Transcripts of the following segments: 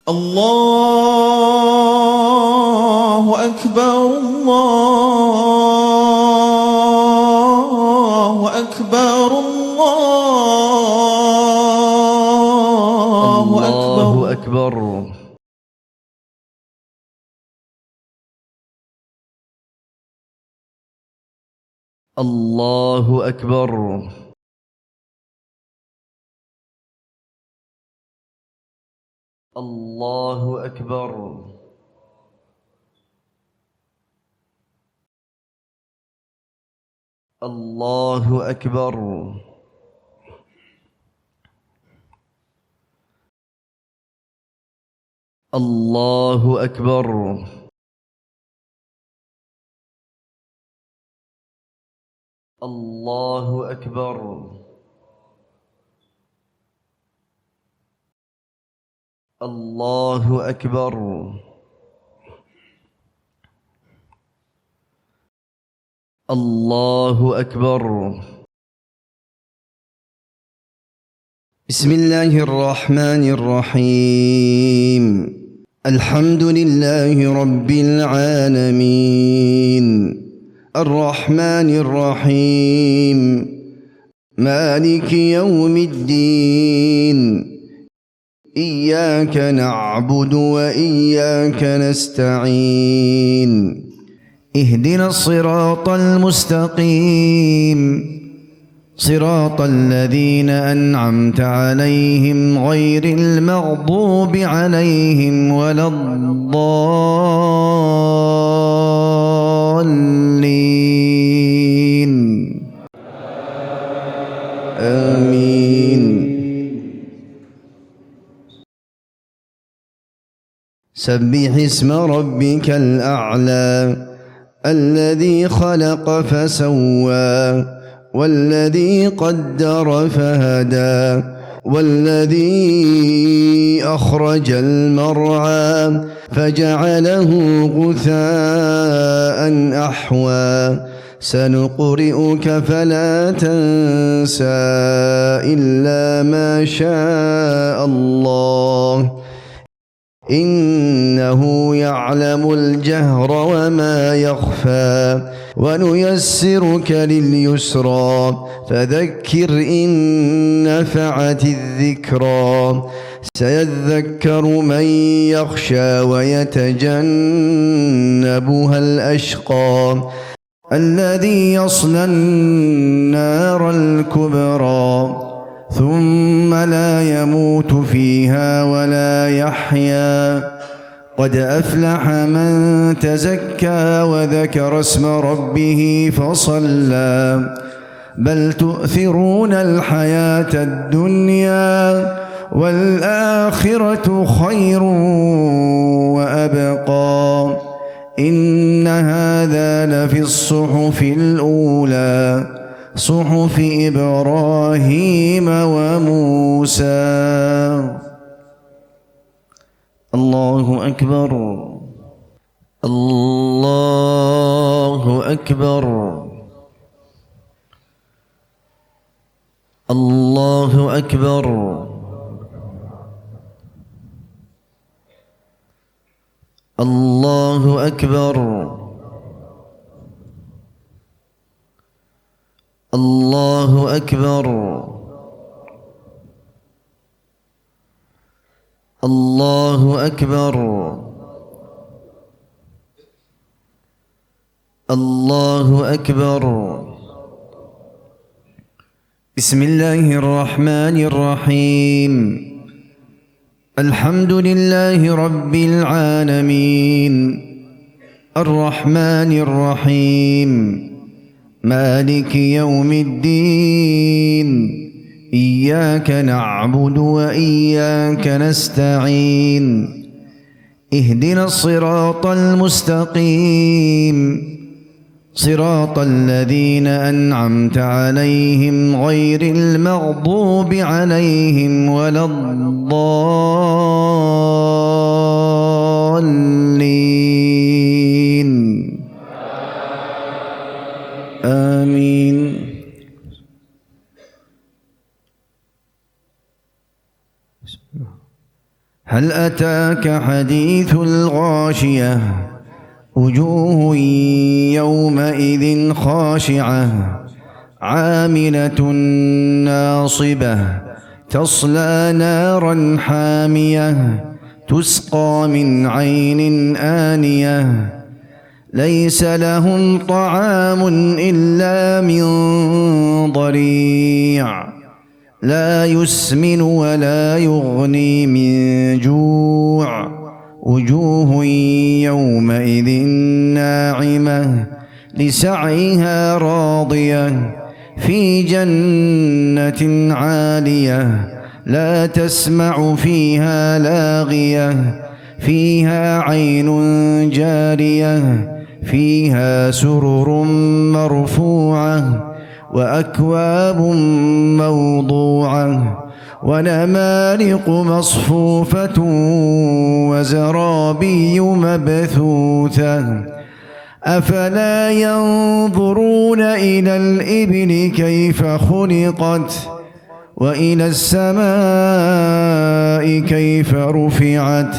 الله أكبر الله أكبر الله أكبر الله أكبر الله أكبر الله أكبر الله أكبر الله أكبر الله أكبر الله أكبر بسم الله الرحمن الرحيم الحمد لله رب العالمين الرحمن الرحيم مالك يوم الدين إياك نعبد وإياك نستعين اهدنا الصراط المستقيم صراط الذين أنعمت عليهم غير المغضوب عليهم ولا الضالين آمين سبح اسم ربك الأعلى الذي خلق فسوى والذي قدر فهدى والذي أخرج المرعى فجعله غثاء أحوى سنقرئك فلا تنسى إلا ما شاء الله إنه يعلم الجهر وما يخفى ونيسرك لليسرى فذكر إن نفعت الذكرى سيذكر من يخشى ويتجنبها الأشقى الذي يصلى النار الكبرى ثم لا يموت فيها ولا يحيا قد أفلح من تزكى وذكر اسم ربه فصلى بل تؤثرون الحياة الدنيا والآخرة خير وأبقى إن هذا لفي الصحف الأولى صحف إبراهيم وموسى الله أكبر الله أكبر الله أكبر الله أكبر الله أكبر الله أكبر الله أكبر بسم الله الرحمن الرحيم الحمد لله رب العالمين الرحمن الرحيم مالك يوم الدين إياك نعبد وإياك نستعين اهدنا الصراط المستقيم صراط الذين أنعمت عليهم غير المغضوب عليهم ولا الضالين آمين هل أتاك حديث الغاشية وجوه يومئذ خاشعة عاملة ناصبة تصلى نارا حامية تسقى من عين آنية ليس لهم طعام إلا من ضريع لا يسمن ولا يغني من جوع وجوه يومئذ ناعمة لسعيها راضية في جنة عالية لا تسمع فيها لاغية فيها عين جارية فيها سرر مرفوعة وأكواب موضوعة ونمارق مصفوفة وزرابي مبثوثة أفلا ينظرون إلى الإبل كيف خلقت وإلى السماء كيف رفعت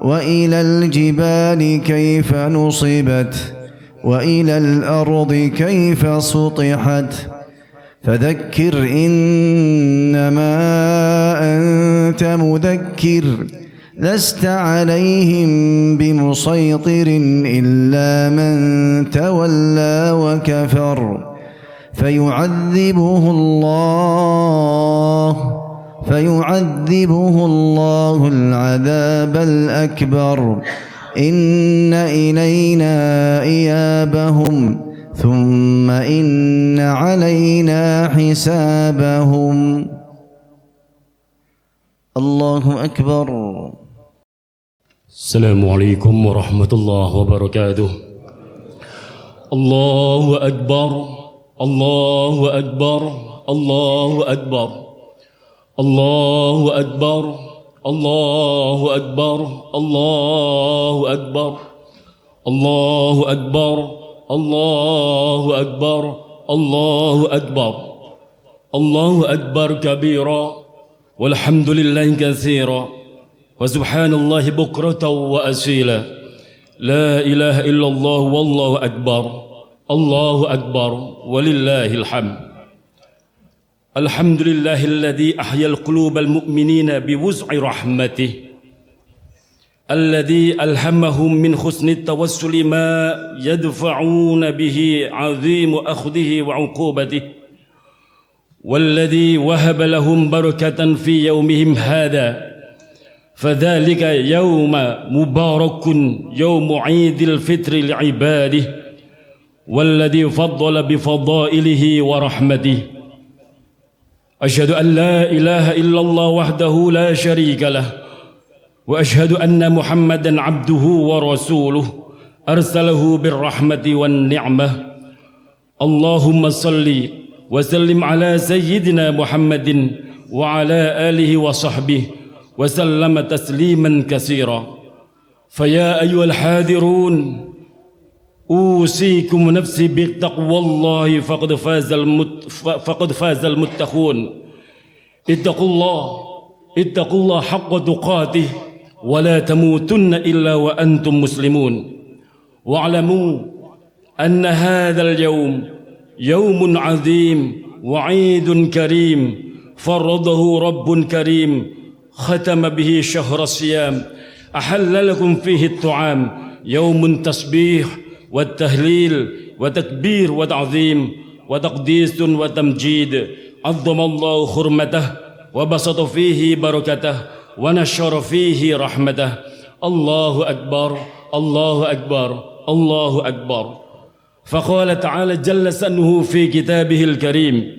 وإلى الجبال كيف نصبت وإلى الأرض كيف سطحت فذكر إنما أنت مذكر لست عليهم بمسيطر إلا من تولى وكفر فيعذبه الله العذاب الأكبر إن إلينا إيابهم ثم إن علينا حسابهم الله أكبر. السلام عليكم ورحمة الله وبركاته. الله أكبر الله أكبر الله أكبر الله أكبر الله أكبر الله أكبر الله أكبر الله أكبر الله أكبر الله أكبر كبيرا والحمد لله كثيرا وسبحان الله بكرة وأصيلا لا إله إلا الله والله أكبر الله أكبر ولله الحمد. الحمد لله الذي أحيا القلوب المؤمنين بوسع رحمته الذي ألهمهم من حسن التوسل ما يدفعون به عظيم أخذه وعقوبته والذي وهب لهم بركة في يومهم هذا فذلك يوم مبارك يوم عيد الفطر لعباده والذي فضل بفضائله ورحمته. أشهد أن لا إله إلا الله وحده لا شريك له وأشهد أن محمدا عبده ورسوله أرسله بالرحمة والنعمة. اللهم صل وسلم على سيدنا محمد وعلى آله وصحبه وسلم تسليما كثيرا. فيا أيها الحاذرون أوصيكم نفسي بتقوى الله فقد فاز المتقون. اتقوا الله حق تقاته ولا تموتن إلا وأنتم مسلمون. واعلموا أن هذا اليوم يوم عظيم وعيد كريم فرضه رب كريم ختم به شهر الصيام أحل لكم فيه الطعام يوم تسبيح والتهليل وتكبير وتعظيم وتقديس وتمجيد عظم الله حرمته وبسط فيه بركته ونشر فيه رحمته. الله أكبر الله أكبر الله أكبر. فقال تعالى جل شأنه في كتابه الكريم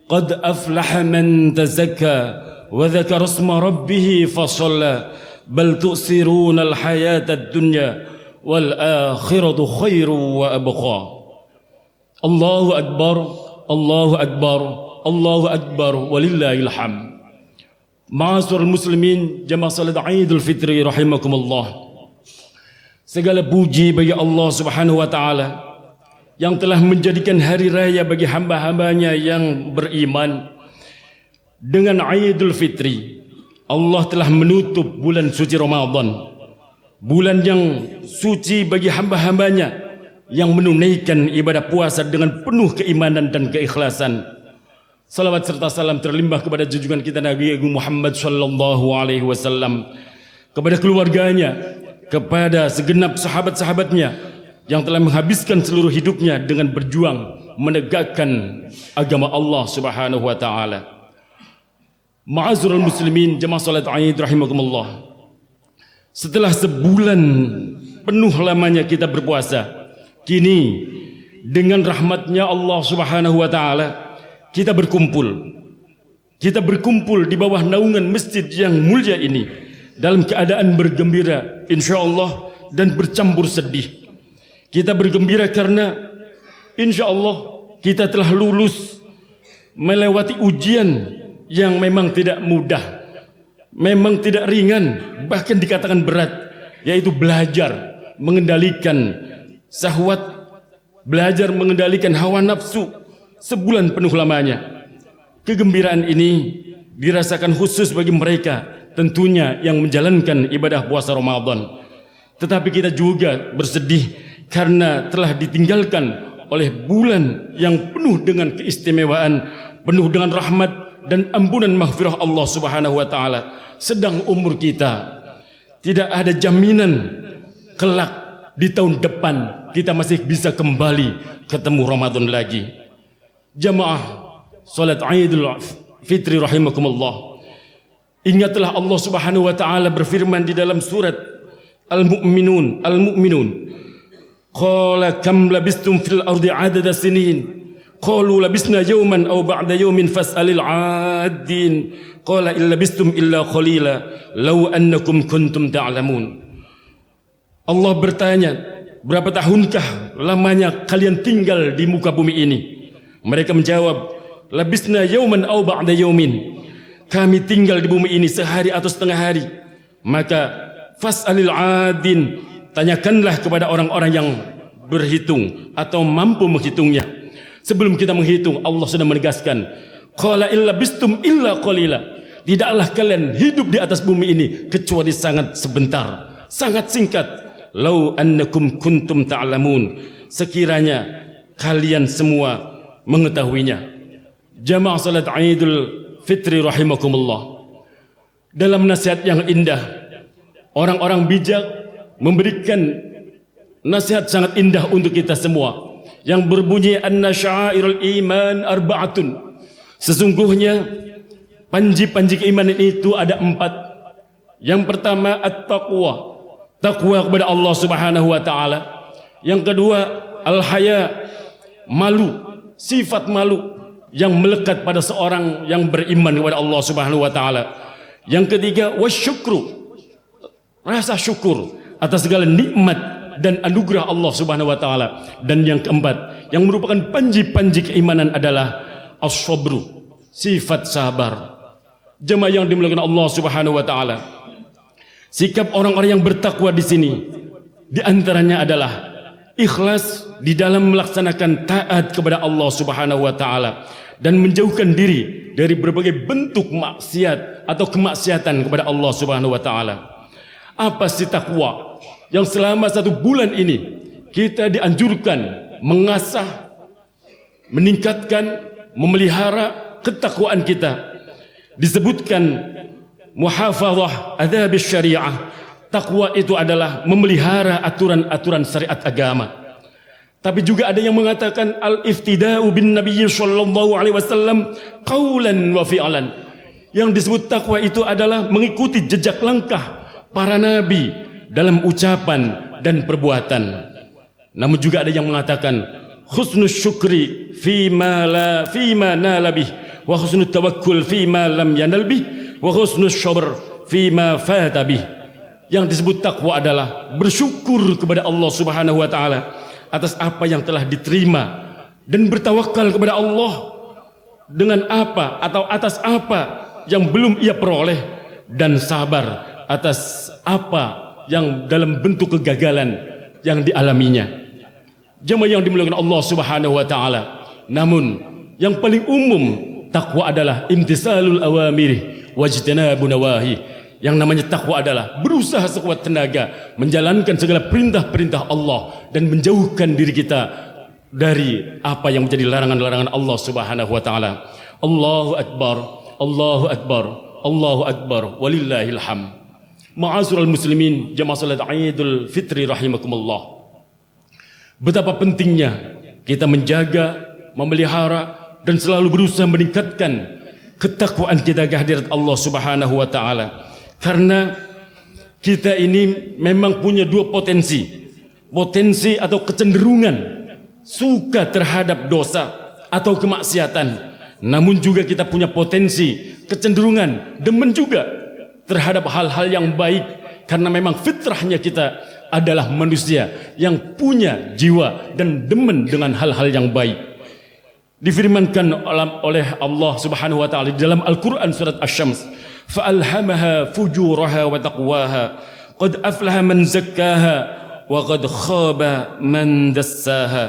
قد أفلح من تزكى وذكر اسم ربه فصلى بل تؤثرون الحياة الدنيا والآخرة خير وأبقى. الله أكبر الله أكبر الله أكبر ولله الحمد. Ma'asyiral muslimin jamaah salat Idul Fitri rahimakumullah. Segala puji bagi Allah Subhanahu wa taala yang telah menjadikan hari raya bagi hamba-hambanya yang beriman dengan Idul Fitri Allah telah menutup bulan suci Ramadan, bulan yang suci bagi hamba-hambanya yang menunaikan ibadah puasa dengan penuh keimanan dan keikhlasan. Salawat serta salam terlimpah kepada junjungan kita Nabi Agung Muhammad sallallahu alaihi wasallam, kepada keluarganya, kepada segenap sahabat-sahabatnya yang telah menghabiskan seluruh hidupnya dengan berjuang menegakkan agama Allah Subhanahu wa taala. Ma'azurul muslimin jemaah salat Id rahimakumullah. Setelah sebulan penuh lamanya kita berpuasa, kini dengan rahmatnya Allah Subhanahu wa taala kita berkumpul. Kita berkumpul di bawah naungan masjid yang mulia ini dalam keadaan bergembira insyaallah dan bercampur sedih. Kita bergembira karena insyaallah kita telah lulus melewati ujian yang memang tidak mudah, memang tidak ringan, bahkan dikatakan berat, yaitu belajar mengendalikan syahwat, belajar mengendalikan hawa nafsu sebulan penuh lamanya. Kegembiraan ini dirasakan khusus bagi mereka tentunya yang menjalankan ibadah puasa Ramadan. Tetapi kita juga bersedih karena telah ditinggalkan oleh bulan yang penuh dengan keistimewaan, penuh dengan rahmat dan ampunan maghfirah Allah Subhanahu wa taala. Sedang umur kita tidak ada jaminan kelak di tahun depan kita masih bisa kembali ketemu Ramadan lagi. Jamaah salat Idul Fitri rahimakumullah. Ingatlah Allah Subhanahu wa taala berfirman di dalam surat Al-Mu'minun, Qala kam labistum fil ardi adada sinin. Qalu labisna yawman aw ba'da yawmin fas'alil 'adin. Qala illa labistum illa qalila law annakum kuntum ta'lamun. Allah bertanya, berapa tahunkah lamanya kalian tinggal di muka bumi ini? Mereka menjawab, labisna yawman aw ba'da yawmin. Kami tinggal di bumi ini sehari atau setengah hari. Maka fas'alil 'adin, tanyakanlah kepada orang-orang yang berhitung atau mampu menghitungnya. Sebelum kita menghitung, Allah sudah menegaskan, qala illa bistum illa qalila. Tidaklah kalian hidup di atas bumi ini kecuali sangat sebentar, sangat singkat. Lau annakum kuntum ta'lamun, sekiranya kalian semua mengetahuinya. Jamaah salat Idul Fitri rahimakumullah. Dalam nasihat yang indah, orang-orang bijak memberikan nasihat sangat indah untuk kita semua yang berbunyi anna sya'airul iman arba'atun. Sesungguhnya panji-panji keimanan itu ada 4. Yang pertama at-taqwa, takwa kepada Allah Subhanahu wa taala. Yang kedua al-haya, malu, sifat malu yang melekat pada seorang yang beriman kepada Allah Subhanahu wa taala. Yang ketiga wasyukru, rasa syukur atas segala nikmat dan anugerah Allah Subhanahu wa taala. Dan yang keempat yang merupakan panji-panji keimanan adalah as-sabru, sifat sabar. Jemaah yang dimuliakan Allah Subhanahu wa taala, sikap orang-orang yang bertakwa di sini di antaranya adalah ikhlas di dalam melaksanakan taat kepada Allah Subhanahu wa taala dan menjauhkan diri dari berbagai bentuk maksiat atau kemaksiatan kepada Allah Subhanahu wa taala. Apa sih takwa? Yang selama 1 bulan ini kita dianjurkan mengasah, meningkatkan, memelihara ketakwaan kita. Disebutkan muhafazah adab syariah. Takwa itu adalah memelihara aturan-aturan syariat agama. Tapi juga ada yang mengatakan al-iftida'u bin Nabi sallallahu alaihi wasallam qaulan wa fi'lan. Yang disebut takwa itu adalah mengikuti jejak langkah para nabi dalam ucapan dan perbuatan. Namun juga ada yang mengatakan husnul syukri fima nala bih wa husnul tawakkul fima lam yanal bih wa husnul sabr fima fata bih. Yang disebut takwa adalah bersyukur kepada Allah Subhanahu wa taala atas apa yang telah diterima dan bertawakal kepada Allah dengan apa atau atas apa yang belum ia peroleh, dan sabar atas apa yang dalam bentuk kegagalan yang dialaminya. Jemaah yang dimuliakan Allah Subhanahu wa taala. Namun yang paling umum takwa adalah imtisalul awamir wajtanabu nawahi. Yang namanya takwa adalah berusaha sekuat tenaga menjalankan segala perintah-perintah Allah dan menjauhkan diri kita dari apa yang menjadi larangan-larangan Allah Subhanahu wa taala. Allahu akbar, Allahu akbar, Allahu akbar, walillahil hamd. Ma'asyiral muslimin, jamaah salat Idul Fitri rahimakumullah. Betapa pentingnya kita menjaga, memelihara dan selalu berusaha meningkatkan ketakwaan kita ke hadirat Allah Subhanahu wa taala. Karena kita ini memang punya dua potensi atau kecenderungan suka terhadap dosa atau kemaksiatan. Namun juga kita punya potensi, kecenderungan, demen juga terhadap hal-hal yang baik. Karena memang fitrahnya kita adalah manusia yang punya jiwa dan demen dengan hal-hal yang baik. Difirmankan oleh Allah Subhanahu wa taala di dalam Al-Qur'an surat Asy-Syams, فَأَلْهَمَهَا فُجُورَهَا وَتَقْوَاهَا قَدْ أَفْلَحَ مَنْ زَكَّاهَا وَقَدْ خَابَ مَنْ دَسَّاهَا.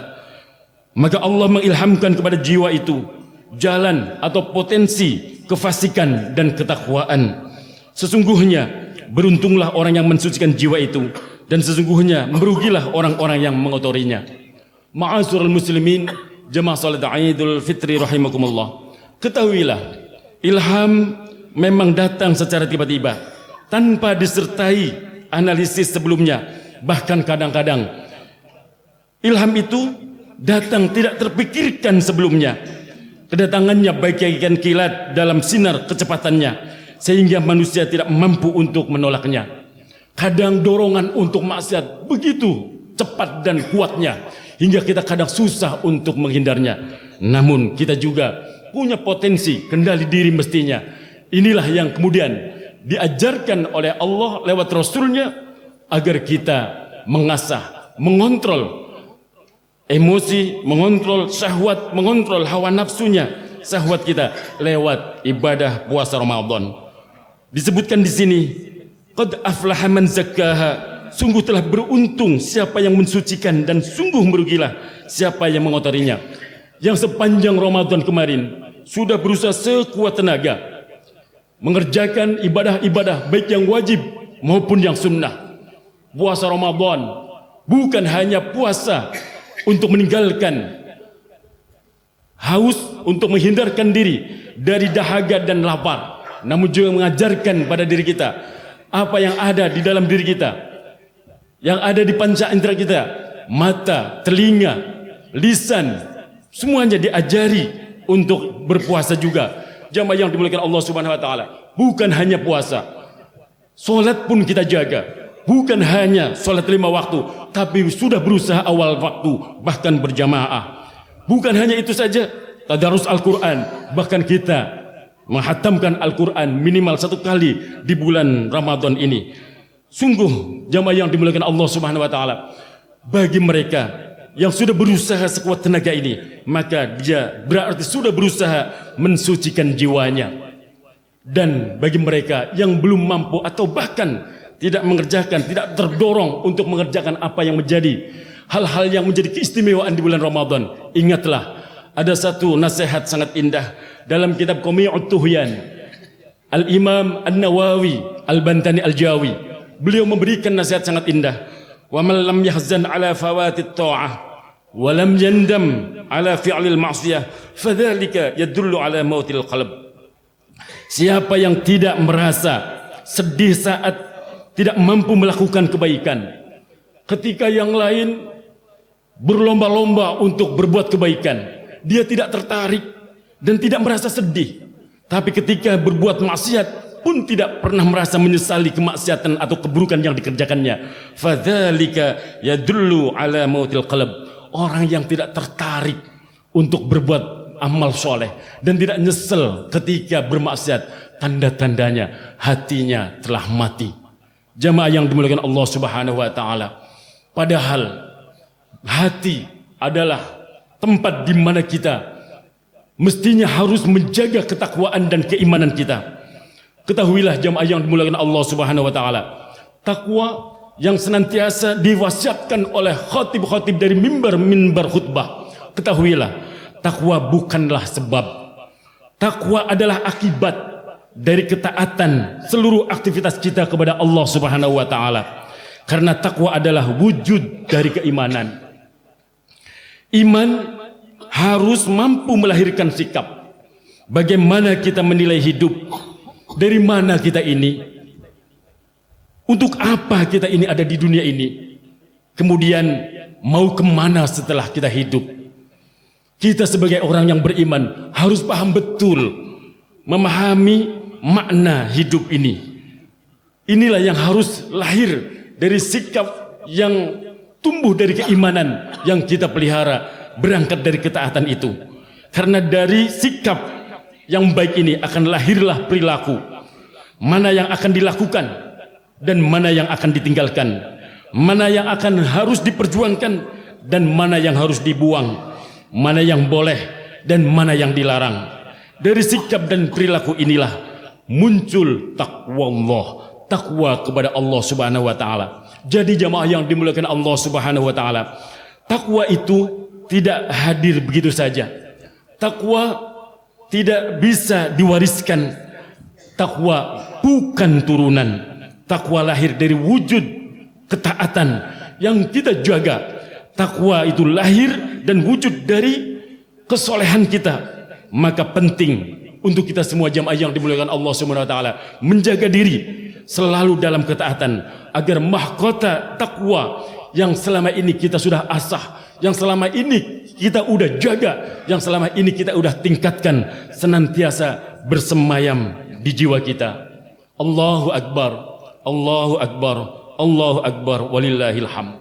Maka Allah mengilhamkan kepada jiwa itu jalan atau potensi kefasikan dan ketakwaan. Sesungguhnya beruntunglah orang yang mensucikan jiwa itu, dan sesungguhnya merugilah orang-orang yang mengotorinya. Ma'asyiral muslimin, jamaah salat Idul Fitri rahimakumullah. Ketahuilah, ilham memang datang secara tiba-tiba tanpa disertai analisis sebelumnya. Bahkan kadang-kadang ilham itu datang tidak terpikirkan sebelumnya. Kedatangannya bagaikan kilat dalam sinar kecepatannya, sehingga manusia tidak mampu untuk menolaknya. Kadang dorongan untuk maksiat begitu cepat dan kuatnya hingga kita kadang susah untuk menghindarnya. Namun kita juga punya potensi kendali diri mestinya. Inilah yang kemudian diajarkan oleh Allah lewat Rasulnya agar kita mengasah, mengontrol emosi, mengontrol syahwat, mengontrol hawa nafsunya, syahwat kita lewat ibadah puasa Ramadan. Disebutkan di sini, qad aflaha man zakkaha, sungguh telah beruntung siapa yang mensucikan, dan sungguh merugilah siapa yang mengotorinya. Yang sepanjang Ramadan kemarin sudah berusaha sekuat tenaga mengerjakan ibadah-ibadah baik yang wajib maupun yang sunnah. Puasa Ramadan bukan hanya puasa untuk meninggalkan haus, untuk menghindarkan diri dari dahaga dan lapar, namun juga mengajarkan pada diri kita apa yang ada di dalam diri kita, yang ada di panca indera kita, mata, telinga, lisan, semuanya diajari untuk berpuasa juga. Jamaah yang dimuliakan Allah Subhanahu wa taala, bukan hanya puasa, salat pun kita jaga. Bukan hanya salat 5 waktu, tapi sudah berusaha awal waktu, bahkan berjamaah. Bukan hanya itu saja, tadarus Al-Quran, bahkan kita menghatamkan Al-Quran minimal 1 kali di bulan Ramadan ini. Sungguh jamaah yang dimuliakan Allah Subhanahu wa taala, bagi mereka yang sudah berusaha sekuat tenaga ini, maka dia berarti sudah berusaha mensucikan jiwanya. Dan bagi mereka yang belum mampu atau bahkan tidak mengerjakan, tidak terdorong untuk mengerjakan apa yang menjadi hal-hal yang menjadi keistimewaan di bulan Ramadan, ingatlah ada satu nasihat sangat indah dalam kitab Qami'ut Tuhyan, Al-Imam An-Nawawi Al-Bantani Al-Jawi. Beliau memberikan nasihat sangat indah. Wa man lam yahzan ala fawatit ta'ah wa lam yandam ala fi'lil ma'siyah fadzalika yadullu ala mautil qalb. Siapa yang tidak merasa sedih saat tidak mampu melakukan kebaikan, ketika yang lain berlomba-lomba untuk berbuat kebaikan, dia tidak tertarik dan tidak merasa sedih. Tapi ketika berbuat maksiat pun tidak pernah merasa menyesali kemaksiatan atau keburukan yang dikerjakannya. Fadzalika yadullu ala mautil qalb. Orang yang tidak tertarik untuk berbuat amal soleh dan tidak nyesel ketika bermaksiat, tanda-tandanya hatinya telah mati. Jamaah yang dimuliakan Allah Subhanahu wa taala, padahal hati adalah tempat di mana kita mestinya harus menjaga ketakwaan dan keimanan kita. Ketahuilah jamaah yang dimuliakan Allah Subhanahu wa taala, takwa yang senantiasa diwasiatkan oleh khatib-khatib dari mimbar-mimbar khutbah. Ketahuilah, takwa bukanlah sebab. Takwa adalah akibat. dari ketaatan seluruh aktivitas kita kepada Allah Subhanahu wa taala. Karena takwa adalah wujud dari keimanan. Iman harus mampu melahirkan sikap. Bagaimana kita menilai hidup? Dari mana kita ini? Untuk apa kita ini ada di dunia ini? Kemudian mau kemana setelah kita hidup? Kita sebagai orang yang beriman harus paham betul, memahami makna hidup ini. Inilah yang harus lahir dari sikap yang tumbuh dari keimanan yang kita pelihara, berangkat dari ketaatan itu. Karena dari sikap yang baik ini akan lahirlah perilaku. Mana yang akan dilakukan dan mana yang akan ditinggalkan. Mana yang akan harus diperjuangkan dan mana yang harus dibuang. Mana yang boleh dan mana yang dilarang. Dari sikap dan perilaku inilah muncul takwa Allah, takwa kepada Allah Subhanahu wa taala. Jadi jamaah yang dimuliakan Allah Subhanahu wa taala, takwa itu tidak hadir begitu saja. Takwa tidak bisa diwariskan. Takwa bukan turunan. Takwa lahir dari wujud ketaatan yang kita jaga. Takwa itu lahir dan wujud dari kesolehan kita. Maka penting untuk kita semua jamaah yang dimuliakan Allah Subhanahu wa taala menjaga diri selalu dalam ketaatan agar mahkota takwa yang selama ini kita sudah asah, yang selama ini kita udah jaga, yang selama ini kita udah tingkatkan senantiasa bersemayam di jiwa kita. Allahu Akbar, Allahu Akbar, Allahu Akbar, walillahil hamd.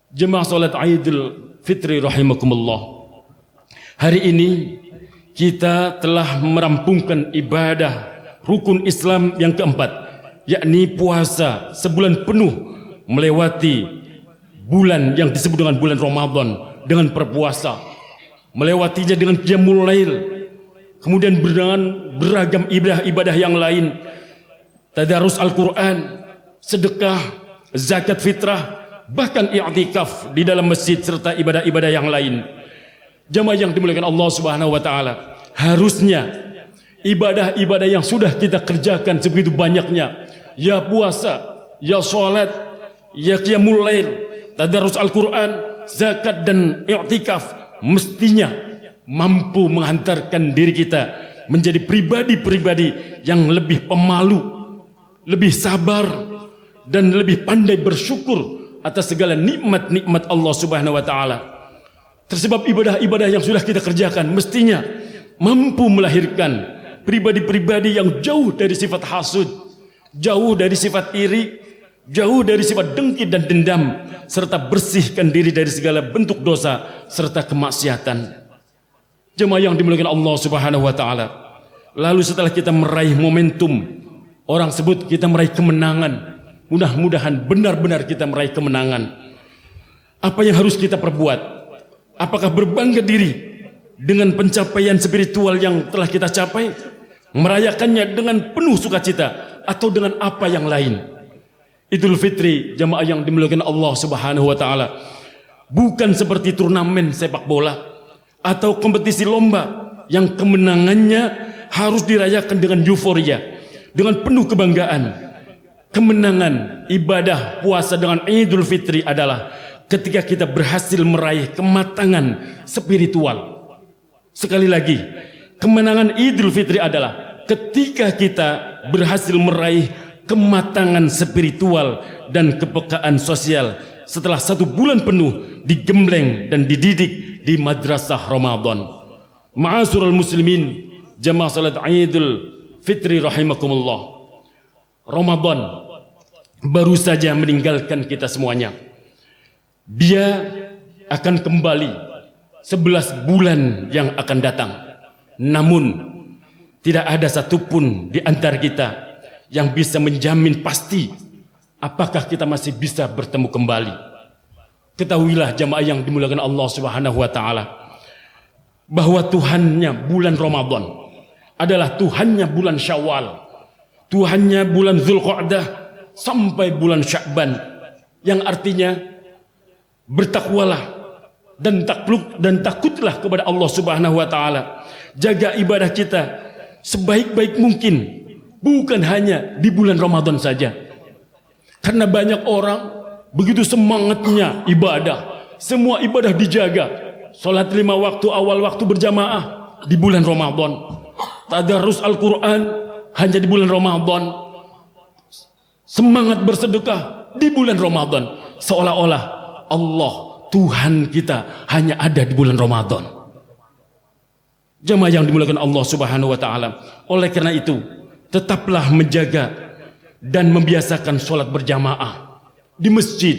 Jemaah salat Idul Fitri rahimakumullah. Hari ini kita telah merampungkan ibadah rukun Islam yang keempat, yakni puasa sebulan penuh melewati bulan yang disebut dengan bulan Ramadan dengan berpuasa, melewatinya dengan qiyamul lail, kemudian dengan beragam ibadah-ibadah yang lain, tadarus Al-Quran, sedekah, zakat fitrah, bahkan i'tikaf di dalam masjid serta ibadah-ibadah yang lain. Jamaah yang dimuliakan Allah Subhanahu wa taala, harusnya ibadah-ibadah yang sudah kita kerjakan sebegitu banyaknya, ya puasa, ya salat, ya qiyamul lail, tadarus Al-Quran, zakat dan i'tikaf, mestinya mampu menghantarkan diri kita menjadi pribadi-pribadi yang lebih pemalu, lebih sabar, dan lebih pandai bersyukur atas segala nikmat-nikmat Allah Subhanahu wa taala. Tersebab ibadah-ibadah yang sudah kita kerjakan mestinya mampu melahirkan pribadi-pribadi yang jauh dari sifat hasud, jauh dari sifat iri, jauh dari sifat dengki dan dendam, serta bersihkan diri dari segala bentuk dosa serta kemaksiatan. Jemaah yang dimuliakan Allah Subhanahu wa taala. Lalu setelah kita meraih momentum, orang sebut kita meraih kemenangan. Mudah-mudahan benar-benar kita meraih kemenangan. Apa yang harus kita perbuat? Apakah berbangga diri dengan pencapaian spiritual yang telah kita capai, merayakannya dengan penuh sukacita, atau dengan apa yang lain? Idul Fitri jamaah yang dimuliakan Allah Subhanahu wa taala bukan seperti turnamen sepak bola atau kompetisi lomba yang kemenangannya harus dirayakan dengan euforia, dengan penuh kebanggaan. Kemenangan ibadah puasa dengan Idul Fitri adalah ketika kita berhasil meraih kematangan spiritual. Sekali lagi, kemenangan Idul Fitri adalah ketika kita berhasil meraih kematangan spiritual dan kepekaan sosial setelah 1 bulan penuh digembleng dan dididik di madrasah Ramadan. Ma'asyiral muslimin, jamaah salat Idul Fitri rahimakumullah. Ramadan baru saja meninggalkan kita semuanya. Dia akan kembali 11 bulan yang akan datang. Namun tidak ada satupun di antara kita yang bisa menjamin pasti apakah kita masih bisa bertemu kembali. Ketahuilah jamaah yang dimuliakan Allah Subhanahu wa taala, bahwa Tuhannya bulan Ramadan adalah Tuhannya bulan Syawal, Tuhannya bulan Zulqa'dah sampai bulan Sya'ban, yang artinya bertakwalah dan takutlah kepada Allah Subhanahu wa taala. Jaga ibadah kita sebaik-baik mungkin bukan hanya di bulan Ramadan saja. Karena banyak orang begitu semangatnya ibadah, semua ibadah dijaga. Salat 5 waktu, awal waktu berjamaah di bulan Ramadan. Tadarus Al-Quran hanya di bulan Ramadan. Semangat bersedekah di bulan Ramadan. Seolah-olah Allah, Tuhan kita hanya ada di bulan Ramadan. Jemaah yang dimuliakan Allah Subhanahu wa taala. Oleh karena itu, tetaplah menjaga dan membiasakan sholat berjamaah di masjid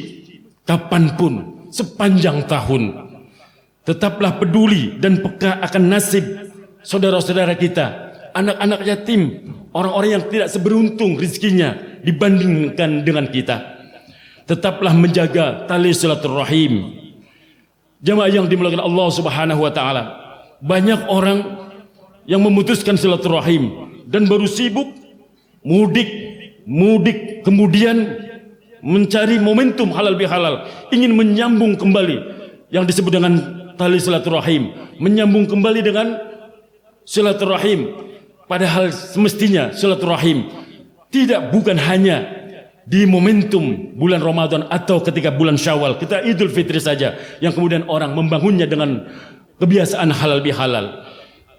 kapanpun sepanjang tahun. Tetaplah peduli dan peka akan nasib saudara-saudara kita, anak-anak yatim, orang-orang yang tidak seberuntung rezekinya dibandingkan dengan kita. Tetaplah menjaga tali silaturahim. Jemaah yang dimuliakan Allah Subhanahu wa taala, banyak orang yang memutuskan silaturahim dan baru sibuk mudik kemudian mencari momentum halal bihalal, ingin menyambung kembali yang disebut dengan tali silaturahim, menyambung kembali dengan silaturahim, padahal semestinya silaturahim bukan hanya di momentum bulan Ramadan atau ketika bulan Syawal, kita Idul Fitri saja yang kemudian orang membangunnya dengan kebiasaan halal bihalal.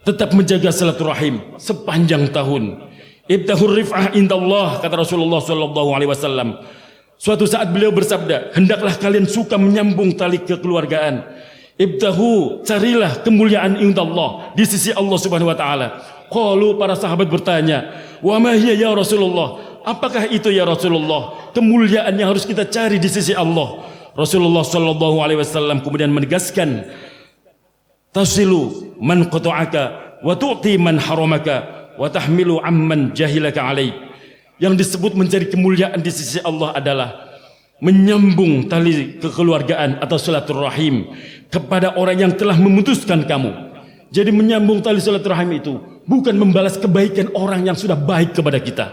Tetap menjaga silaturahim sepanjang tahun. Ibtahur rif'ah indallah, kata Rasulullah sallallahu alaihi wasallam. Suatu saat beliau bersabda, hendaklah kalian suka menyambung tali kekeluargaan. Ibtahu, carilah kemuliaan indallah, di sisi Allah Subhanahu wa taala. Qalu, para sahabat bertanya, wa ma hiya ya Rasulullah? Apakah itu ya Rasulullah? Kemuliaan yang harus kita cari di sisi Allah. Rasulullah sallallahu alaihi wasallam kemudian menegaskan, tasilu man qata'aka wa tu'ti man haramaka wa tahmilu amman jahilaka alaik. Yang disebut menjadi kemuliaan di sisi Allah adalah menyambung tali kekeluargaan atau silaturahim kepada orang yang telah memutuskan kamu. Jadi menyambung tali silaturahim itu bukan membalas kebaikan orang yang sudah baik kepada kita,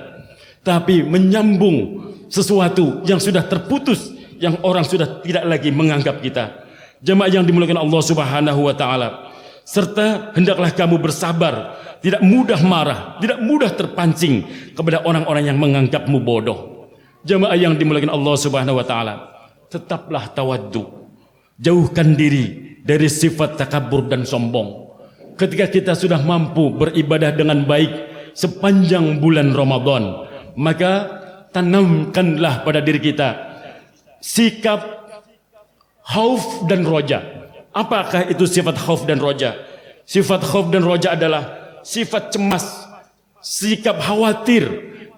tapi menyambung sesuatu yang sudah terputus, yang orang sudah tidak lagi menganggap kita. Jemaah yang dimuliakan Allah Subhanahu wa taala, serta hendaklah kamu bersabar, tidak mudah marah, tidak mudah terpancing kepada orang-orang yang menganggapmu bodoh. Jemaah yang dimuliakan Allah Subhanahu wa taala, tetaplah tawaddu. Jauhkan diri dari sifat takabur dan sombong. Ketika kita sudah mampu beribadah dengan baik sepanjang bulan Ramadan, maka tanamkanlah pada diri kita sikap khauf dan roja. Apakah itu sifat khauf dan roja? Sifat khauf dan roja adalah sifat cemas, sikap khawatir,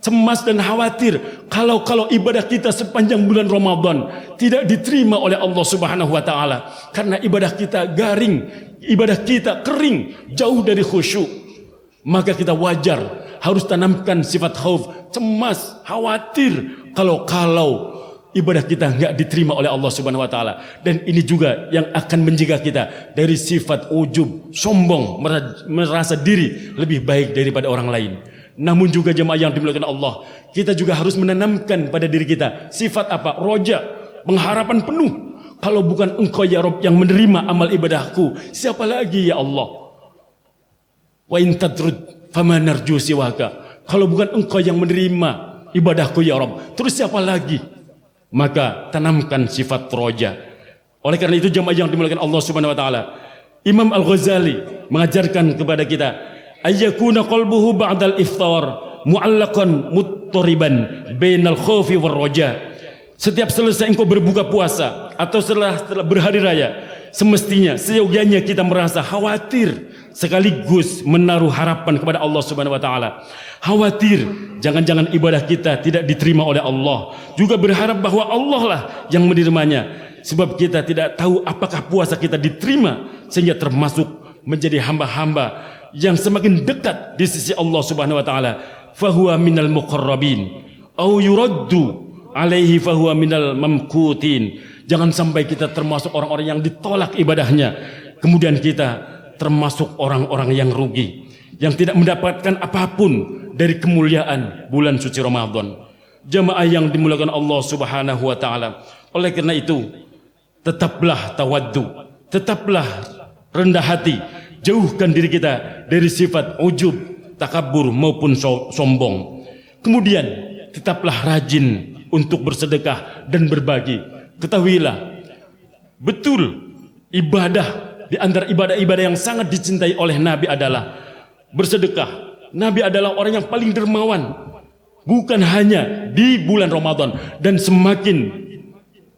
cemas dan khawatir kalau ibadah kita sepanjang bulan Ramadan tidak diterima oleh Allah Subhanahu wa taala karena ibadah kita garing, ibadah kita kering, jauh dari khusyuk. Maka kita wajar harus tanamkan sifat khauf, cemas, khawatir kalau ibadah kita enggak diterima oleh Allah Subhanahu wa taala. Dan ini juga yang akan menjaga kita dari sifat ujub, sombong, merasa diri lebih baik daripada orang lain. Namun juga jemaah yang dimuliakan Allah, kita juga harus menanamkan pada diri kita sifat apa? Roja, pengharapan penuh. Kalau bukan Engkau ya Rabb yang menerima amal ibadahku, siapa lagi ya Allah? Wa in tadrud fama narju siwaka. Kalau bukan Engkau yang menerima ibadahku ya Rabb, terus siapa lagi? Maka tanamkan sifat roja. Oleh karena itu jemaah yang dimuliakan Allah Subhanahu wa taala, Imam Al-Ghazali mengajarkan kepada kita, ayyakuna qalbuhu ba'dal iftar mu'allaqan muttariban bainal khaufi war roja. Setiap selesai engkau berbuka puasa atau setelah berhari raya, semestinya seyogianya kita merasa khawatir sekaligus menaruh harapan kepada Allah Subhanahu wa taala. Khawatir jangan-jangan ibadah kita tidak diterima oleh Allah. Juga berharap bahwa Allah lah yang menerimanya. Sebab kita tidak tahu apakah puasa kita diterima sehingga termasuk menjadi hamba-hamba yang semakin dekat di sisi Allah Subhanahu wa taala. Fahuwa minal muqarrabin au yuraddu alaihi fahuwa minal mamqutin. Jangan sampai kita termasuk orang-orang yang ditolak ibadahnya, kemudian kita termasuk orang-orang yang rugi, yang tidak mendapatkan apapun dari kemuliaan bulan suci Ramadan. Jamaah yang dimuliakan Allah Subhanahu wa taala. Oleh karena itu, tetaplah tawaddu, tetaplah rendah hati, jauhkan diri kita dari sifat ujub, takabur maupun sombong. Kemudian tetaplah rajin untuk bersedekah dan berbagi. Ketahuilah, betul ibadah di antara ibadah-ibadah yang sangat dicintai oleh Nabi adalah bersedekah. Nabi adalah orang yang paling dermawan, bukan hanya di bulan Ramadan, dan semakin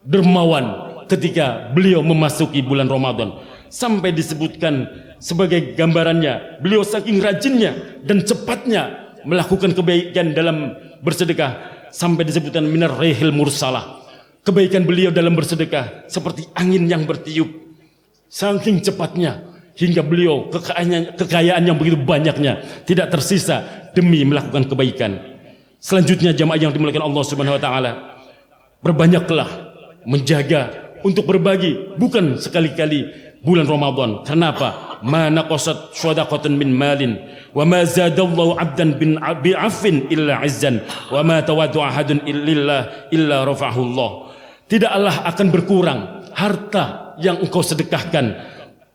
dermawan ketika beliau memasuki bulan Ramadan. Sampai disebutkan sebagai gambarannya, beliau saking rajinnya dan cepatnya melakukan kebaikan dalam bersedekah, sampai disebutkan minar rihil mursalah. Kebaikan beliau dalam bersedekah seperti angin yang bertiup, saking cepatnya, hingga beliau kekayaan yang begitu banyaknya tidak tersisa demi melakukan kebaikan. Selanjutnya jamaah yang dimuliakan Allah Subhanahu wa taala, berbanyaklah menjaga untuk berbagi, bukan sekali-kali bulan Ramadan. Kenapa? Ma naqasat shadaqatan min malin wa ma zadallahu 'abdan bi'afin illa 'izzan wa ma tawaddu ahadun illa rafa'ahu Allah. Tidaklah akan berkurang harta yang engkau sedekahkan,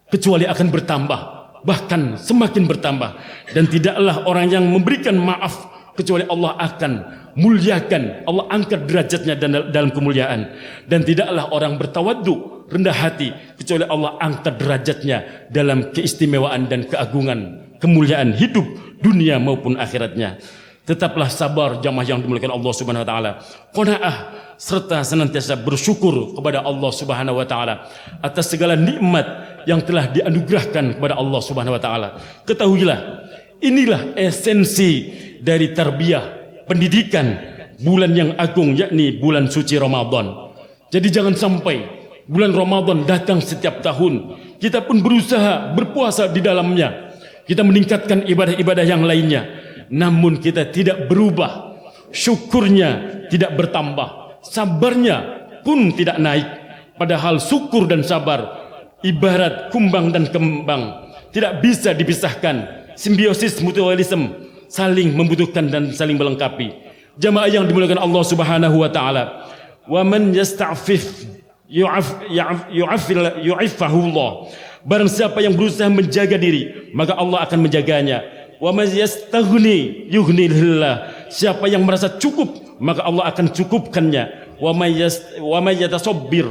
kecuali akan bertambah, bahkan semakin bertambah. Dan tidaklah orang yang memberikan maaf, kecuali Allah akan muliakan, Allah angkat derajatnya dalam kemuliaan. Dan tidaklah orang bertawaddu, rendah hati, kecuali Allah angkat derajatnya dalam keistimewaan dan keagungan, kemuliaan hidup dunia maupun akhiratnya. Tetaplah sabar jamaah yang dimuliakan Allah Subhanahu wa taala. Qanaah serta senantiasa bersyukur kepada Allah Subhanahu wa taala atas segala nikmat yang telah dianugerahkan kepada Allah Subhanahu wa taala. Ketahuilah, inilah esensi dari tarbiyah pendidikan bulan yang agung, yakni bulan suci Ramadan. Jadi jangan sampai bulan Ramadan datang setiap tahun kita pun berusaha berpuasa di dalamnya, kita meningkatkan ibadah-ibadah yang lainnya, namun kita tidak berubah, syukurnya tidak bertambah, sabarnya pun tidak naik. Padahal syukur dan sabar ibarat kumbang dan kembang, tidak bisa dipisahkan. Simbiosis mutualisme, saling membutuhkan dan saling melengkapi. Jamaah yang dimuliakan Allah Subhanahu wa taala, wa man yasta'fif yu'affahu Allah. Barang siapa yang berusaha menjaga diri, maka Allah akan menjaganya. Wa man yastaghni yughnillah. Siapa yang merasa cukup, maka Allah akan cukupkannya. Wa man yatasabbir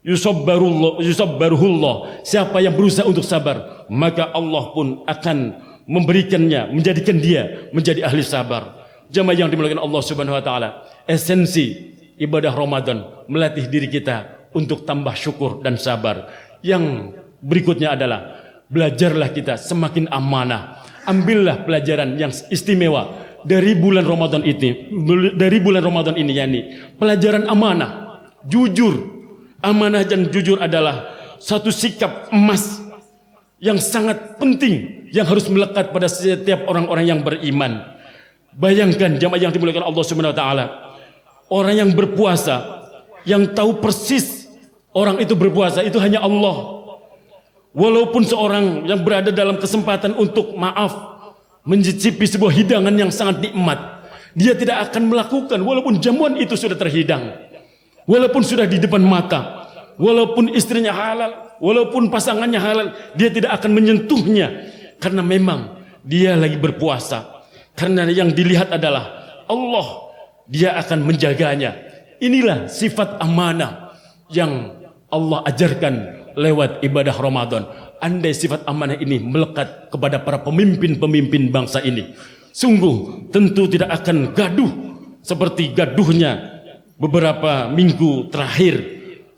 yusabbaruhullah. Siapa yang berusaha untuk sabar, maka Allah pun akan memberikannya, menjadikan dia menjadi ahli sabar. Jamaah yang dimuliakan Allah Subhanahu wa taala, esensi ibadah Ramadan melatih diri kita untuk tambah syukur dan sabar. Yang berikutnya adalah belajarlah kita semakin amanah. Ambillah pelajaran yang istimewa dari bulan Ramadan ini, yakni pelajaran amanah, jujur. Amanah dan jujur adalah satu sikap emas yang sangat penting yang harus melekat pada setiap orang-orang yang beriman. Bayangkan jamaah yang dimuliakan Allah Subhanahu wa taala, orang yang berpuasa, yang tahu persis orang itu berpuasa itu hanya Allah. Walaupun seorang yang berada dalam kesempatan untuk mencicipi sebuah hidangan yang sangat nikmat, dia tidak akan melakukan walaupun jamuan itu sudah terhidang, walaupun sudah di depan mata, walaupun istrinya halal, walaupun pasangannya halal, dia tidak akan menyentuhnya, karena memang dia lagi berpuasa. Karena yang dilihat adalah Allah, dia akan menjaganya. Inilah sifat amanah yang Allah ajarkan lewat ibadah Ramadan. Andai sifat amanah ini melekat kepada para pemimpin-pemimpin bangsa ini, sungguh tentu tidak akan gaduh seperti gaduhnya beberapa minggu terakhir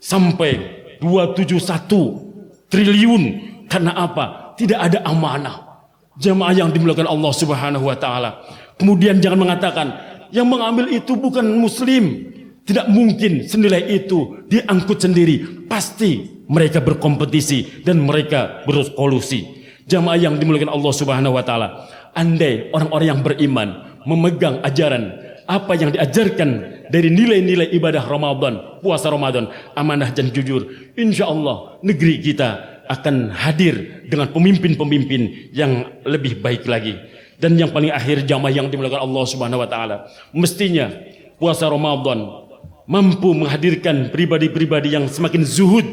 sampai 271 triliun. Karena apa? Tidak ada amanah. Jamaah yang dimuliakan Allah Subhanahu wa taala. Kemudian jangan mengatakan yang mengambil itu bukan muslim. Tidak mungkin senilai itu diangkut sendiri. Pasti mereka berkompetisi dan mereka berkolusi. Jamaah yang dimuliakan Allah Subhanahu wa taala, andai orang-orang yang beriman memegang ajaran apa yang diajarkan dari nilai-nilai ibadah Ramadan, puasa Ramadan, amanah dan jujur, insya Allah negeri kita akan hadir dengan pemimpin-pemimpin yang lebih baik lagi. Dan yang paling akhir jamaah yang dimuliakan Allah Subhanahu wa taala, mestinya puasa Ramadan mampu menghadirkan pribadi-pribadi yang semakin zuhud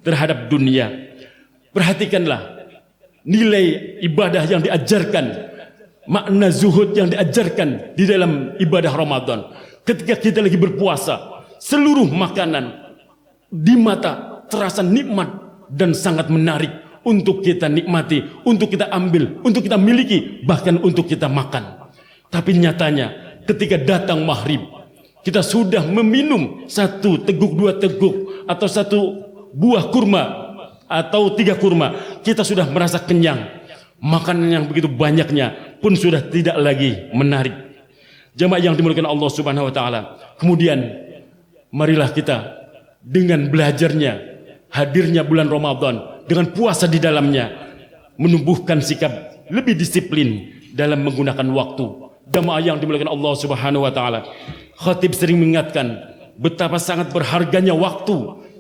terhadap dunia. Perhatikanlah nilai ibadah yang diajarkan makna zuhud yang diajarkan di dalam ibadah Ramadan. Ketika kita lagi berpuasa, seluruh makanan di mata terasa nikmat dan sangat menarik untuk kita nikmati, untuk kita ambil, untuk kita miliki, bahkan untuk kita makan. Tapi nyatanya ketika datang maghrib, kita sudah meminum 1 teguk, 2 teguk, atau 1 buah kurma, atau 3 kurma, kita sudah merasa kenyang. Makanan yang begitu banyaknya pun sudah tidak lagi menarik. Jamaah yang dimuliakan Allah Subhanahu wa taala. Kemudian marilah kita dengan belajarnya, hadirnya bulan Ramadan, dengan puasa di dalamnya, menumbuhkan sikap lebih disiplin dalam menggunakan waktu. Jamaah yang dimuliakan Allah Subhanahu wa taala. Khatib sering mengingatkan betapa sangat berharganya waktu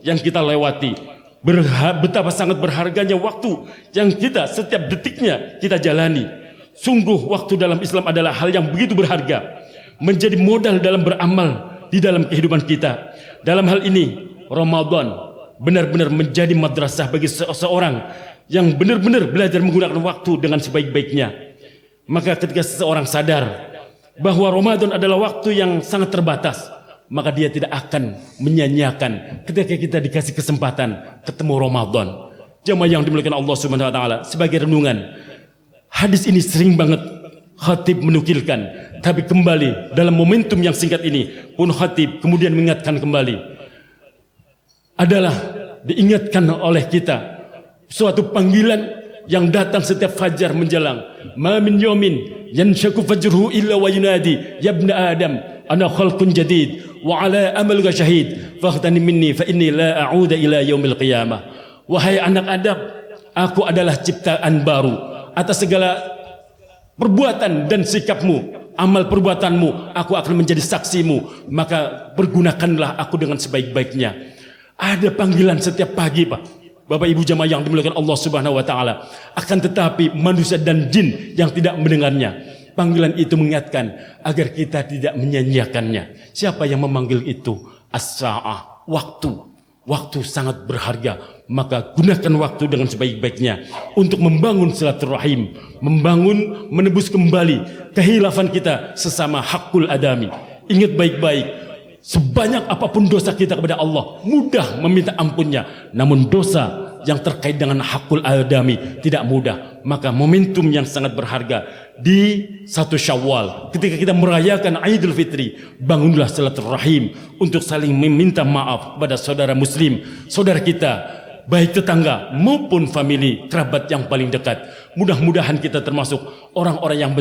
yang kita lewati. Betapa sangat berharganya waktu yang kita setiap detiknya kita jalani. Sungguh waktu dalam Islam adalah hal yang begitu berharga, menjadi modal dalam beramal di dalam kehidupan kita. Dalam hal ini Ramadan benar-benar menjadi madrasah bagi seseorang yang benar-benar belajar menggunakan waktu dengan sebaik-baiknya. Maka ketika seseorang sadar bahwa Ramadan adalah waktu yang sangat terbatas, maka dia tidak akan menyia-nyiakan ketika kita dikasih kesempatan ketemu Ramadan. Jamaah yang dimuliakan Allah Subhanahu wa taala, sebagai renungan, hadis ini sering banget khatib menukilkan, tapi kembali dalam momentum yang singkat ini pun khatib kemudian mengingatkan kembali, adalah diingatkan oleh kita suatu panggilan yang datang setiap fajar menjelang. Ma min yawmin yanshaku fajruhu illa wa yunadi ya ibn Adam ana khalqun jadid wa ala amaluka syahid fahtani minni fa inni la a'uda ila yaumil qiyamah. Wahai anak Adam, aku adalah ciptaan baru. Atas segala perbuatan dan sikapmu, amal perbuatanmu, aku akan menjadi saksimu. Maka pergunakanlah aku dengan sebaik-baiknya. Ada panggilan setiap pagi, Pak, Bapak Ibu jamaah yang dimuliakan Allah Subhanahu wa taala. Akan tetapi manusia dan jin yang tidak mendengarnya. Panggilan itu mengingatkan agar kita tidak menyia-nyiakannya. Siapa yang memanggil itu? As-sa'ah, waktu. Waktu sangat berharga. Maka gunakan waktu dengan sebaik-baiknya untuk membangun silaturahim, membangun, menebus kembali kehilafan kita sesama hakul adami. Ingat baik-baik, sebanyak apapun dosa kita kepada Allah, mudah meminta ampunnya. Namun dosa yang terkait dengan hakul adami tidak mudah. Maka momentum yang sangat berharga di 1 Syawal, ketika kita merayakan Idul Fitri, bangunlah silaturahim untuk saling meminta maaf kepada saudara muslim, saudara kita, baik tetangga maupun famili kerabat yang paling dekat. Mudah-mudahan kita termasuk orang-orang yang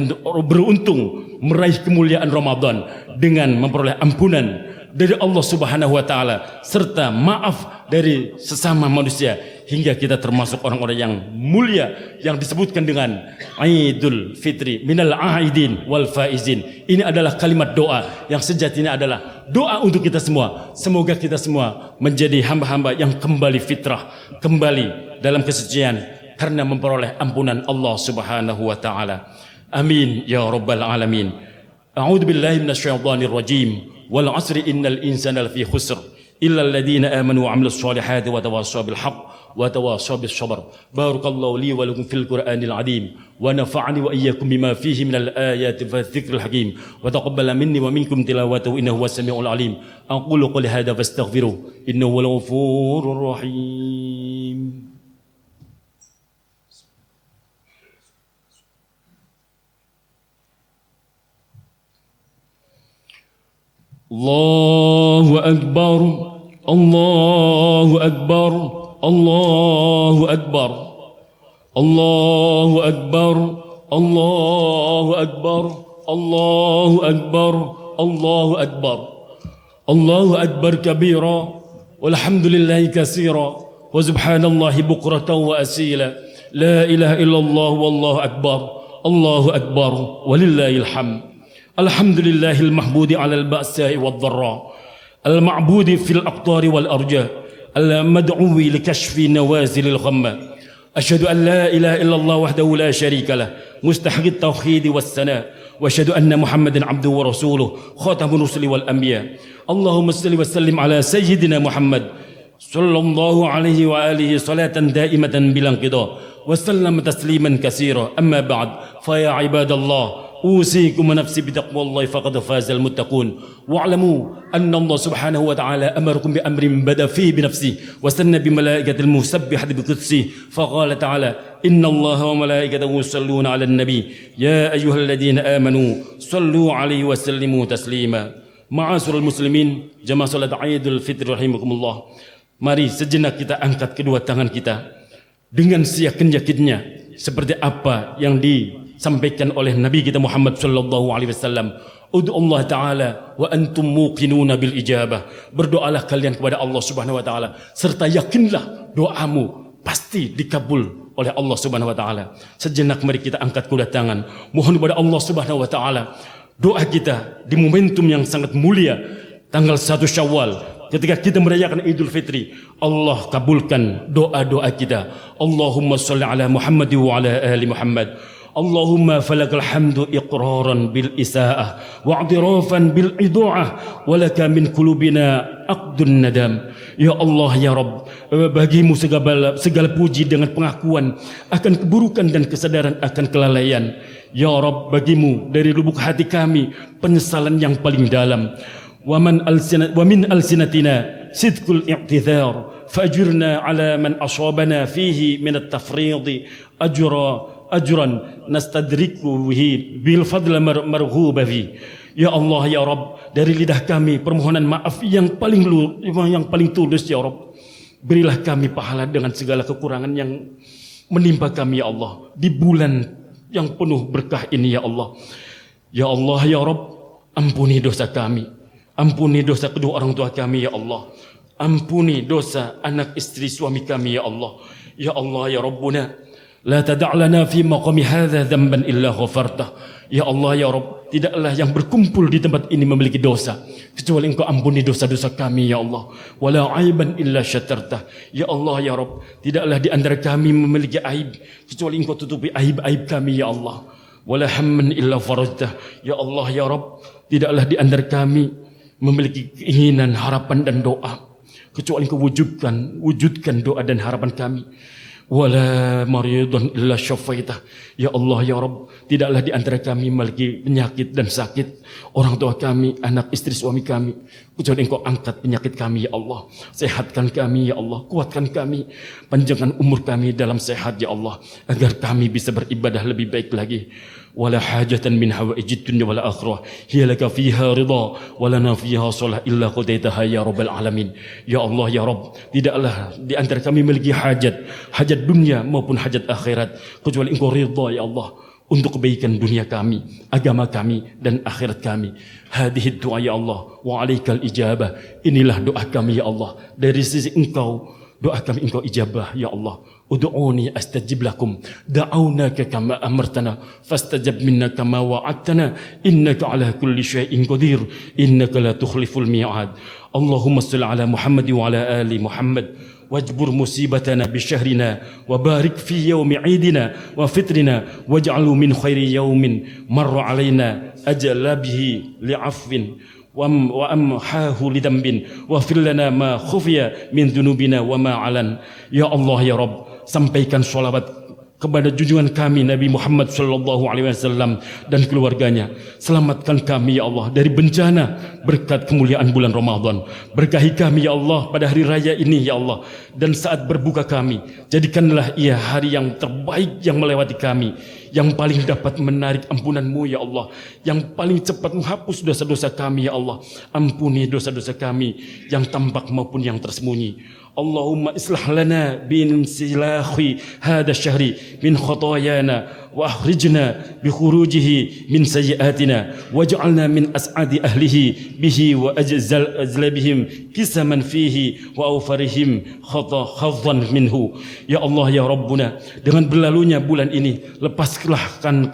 beruntung meraih kemuliaan Ramadan dengan memperoleh ampunan dari Allah Subhanahu wa taala serta maaf dari sesama manusia, hingga kita termasuk orang-orang yang mulia yang disebutkan dengan Idul Fitri minal aidin wal faizin. Ini adalah kalimat doa yang sejatinya adalah doa untuk kita semua. Semoga kita semua menjadi hamba-hamba yang kembali fitrah, kembali dalam kesucian karena memperoleh ampunan Allah Subhanahu wa taala. Amin ya rabbal alamin. A'udzu billahi minasyaitonir rajim. Wal 'asri innal insana lafi khusr illa alladziina aamanu wa 'amilus shaalihati wa tawassaw bil haqq wa tawassaw bis sabr. Barakallahu li wa lakum fil Qur'anil 'azim wa nafa'ani wa iyyakum bima fihi minal ayati wadh-dhikril hakim wa taqabbala minni wa minkum tilawatahu innahu huwas samiul 'alim. Aqulu qawli hadza fastaghfiruh innahu huwal ghafurur rahim. Allahu Akbar, Allahu Akbar, Allahu Akbar, Allahu Akbar, Allahu Akbar, Allahu Akbar, Allahu Akbar, Allahu Akbar kabira, walhamdulillahi katsira, wa subhanallahi bukratan wa asila, la ilaha illallah wallahu akbar, Allahu Akbar, walillahil hamd. Alhamdulillahil mahbudi alal ba'sa'i wad dharra, al ma'budi fil aqtari wal arja, al mad'uwi li kashfi nawazilil ghamma. Asyhadu an la ilaha illallah wahdahu la syarika lah, mustahiqit tauhid was sana, wa asyhadu anna Muhammadan abduhu wa rasuluh, khatamun rusuli wal anbiya. Allahumma shalli wa sallim ala sayyidina Muhammad sallallahu alaihi wa alihi salatan daimatan bilang qida. وسلم تسليما كثيرا. أما بعد فيا عباد الله أوصيكم ونفسي بتقوى الله فقد فاز المتقون. واعلموا أن الله سبحانه وتعالى أمركم بأمر بدأ فيه بنفسه وسن بملائكة المسبحة بقدسه فقال تعالى إن الله وملائكته يصلون على النبي يا أيها الذين آمنوا صلوا عليه وسلموا تسليما. Ma'asyiral muslimin, jamaah salat Idul Fitri rahimakumullah. Mari sejenak kita angkat kedua tangan kita dengan seyakin-yakinnya seperti apa yang disampaikan oleh Nabi kita Muhammad sallallahu alaihi wasallam. Ud'u Allah Ta'ala wa antum muqinuna bil ijabah. Berdoalah kalian kepada Allah Subhanahu wa taala serta yakinlah doamu pasti dikabul oleh Allah Subhanahu wa taala. Sejenak mari kita angkat kedua tangan, mohon kepada Allah Subhanahu wa taala doa kita di momentum yang sangat mulia tanggal 1 Syawal ketika kita merayakan Idul Fitri. Allah kabulkan doa-doa kita. Allahumma shalli ala Muhammad wa ala ali Muhammad. Allahumma falakal hamdu iqraran bil isaa'ah wa'tirafan bil idu'ah walaka min qulubina aqdun nadam. Ya Allah ya Rabb, bagimu segala puji dengan pengakuan akan keburukan dan kesadaran akan kelalaian. Ya Rabb, bagimu dari lubuk hati kami penyesalan yang paling dalam. Wa min alsinatina sidqul i'tidhar fajirna ala man asabana fihi min at-tafrid ajran nastadriku bihi bil fadl marghuba fi. Ya Allah ya Rabb, dari lidah kami permohonan maaf yang paling tulus ya Rabb. Berilah kami pahala dengan segala kekurangan yang menimpa kami ya Allah di bulan yang penuh berkah ini ya Allah. Ya Allah ya Rabb, ampuni dosa kami, ampuni dosa kedua orang tua kami ya Allah, ampuni dosa anak istri suami kami ya Allah. Ya Allah ya Rabbuna, la tada' lana fi maqami hadza dzamban illa ghafartah. Ya Allah ya Rabb, tidaklah yang berkumpul di tempat ini memiliki dosa kecuali Engkau ampuni dosa-dosa kami ya Allah. Wala aiban illa syatartah. Ya Allah ya Rabb, tidaklah di antara kami memiliki aib kecuali Engkau tutupi aib-aib kami ya Allah. Wala hamman illa farajtah. Ya Allah ya Rabb, tidaklah di antara kami memiliki keinginan, harapan dan doa kecuali Engkau wujudkan doa dan harapan kami. Wala maridan illa syafaitah. Ya Allah ya Rabb, tidaklah di antara kami memiliki penyakit dan sakit orang tua kami, anak istri suami kami kecuali Engkau angkat penyakit kami ya Allah. Sehatkan kami ya Allah, kuatkan kami, panjangkan umur kami dalam sehat ya Allah, agar kami bisa beribadah lebih baik lagi. Wala hajatan min hawaijid dunya wal akhirah hiya laka fiha ridha wa lana fiha shalah illa qadaitaha ya rabbal alamin. Ya Allah ya Rabb, tidaklah di antara kami memiliki hajat dunia maupun hajat akhirat kecuali Engkau ridha ya Allah untuk kebaikan dunia kami, agama kami dan akhirat kami. Hadhihi doa ya Allah wa alaikal ijabah. Inilah doa kami ya Allah, dari sisi Engkau doa kami Engkau ijabah ya Allah. Ud'uni astajib lakum, da'awnaka kama amartana fastajab minna kama wa'adtana innaka ala kulli syai'in qadir innaka la tukhliful mi'ad. Allahumma shalli ala Muhammad wa ala ali Muhammad wajbur musibatana bi syahrina wa barik fi yaumi 'idina wa fitrina waj'alhu min khairi yaumin marra alaina ajala bihi li'afwin wa amhahu lidambin wa fir lana ma khufiya min dhunubina wa ma alan. Ya Allah ya Rabb, sampaikan sholawat kepada junjungan kami Nabi Muhammad sallallahu alaihi wasallam dan keluarganya. Selamatkan kami ya Allah dari bencana berkat kemuliaan bulan Ramadan. Berkahi kami ya Allah pada hari raya ini ya Allah, dan saat berbuka kami jadikanlah ia hari yang terbaik yang melewati kami, yang paling dapat menarik ampunan-Mu ya Allah, yang paling cepat menghapus dosa-dosa kami ya Allah. Ampuni dosa-dosa kami yang tampak maupun yang tersembunyi. Allahumma islah lana bin silahi hada syahri min khatayana wa akhrijna bi khurujihi min sayyiatina waj'alna min as'adi ahlihi bihi wa azlabihim kisaman fihi wa awfarihim khadhan minhu. Ya Allah ya Rabbuna, dengan berlalunya bulan ini lepaskan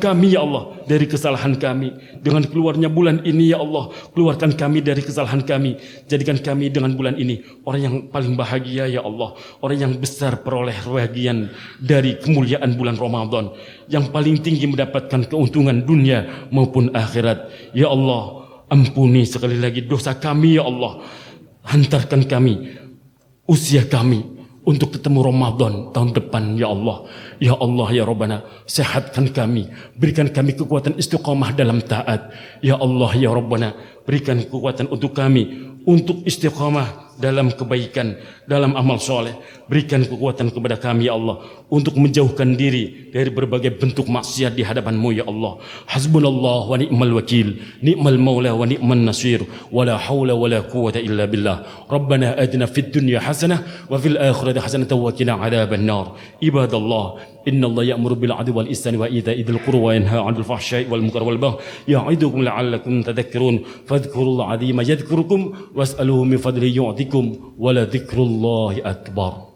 kami ya Allah dari kesalahan kami. Dengan keluarnya bulan ini ya Allah, keluarkan kami dari kesalahan kami. Jadikan kami dengan bulan ini orang yang paling bahagia ya Allah, orang yang besar peroleh bagian dari kemuliaan bulan Ramadan, yang paling tinggi mendapatkan keuntungan dunia maupun akhirat. Ya Allah, ampuni sekali lagi dosa kami ya Allah. Hantarkan kami, usia kami, untuk ketemu Ramadan tahun depan ya Allah. Ya Allah ya Rabbana, sehatkan kami, berikan kami kekuatan istiqamah dalam taat. Ya Allah ya Rabbana, berikan kekuatan untuk kami untuk istiqamah dalam kebaikan, dalam amal soleh. Berikan kekuatan kepada kami ya Allah untuk menjauhkan diri dari berbagai bentuk maksiat di hadapan-Mu ya Allah. Hasbunallah wa ni'mal wakil, ni'mal maula wa ni'man nasir, wa la hawla wa la quwwata illa billah. Rabbana atina fid dunya hasanah wa fil akhirati hasanah wa qina adzaban nar. Ibadallah, inna Allah ya'muru bil 'adli wal ihsani wa ita'i dzil qurba wa yanha 'anil fahsya'i wal munkari wal baghi ya'idukum la'allakum tadhakkarun. Fadhkurullaha 'azima yadhkurukum was'aluhu min fadlihi yu'tikum wa la dzikrullahi akbar.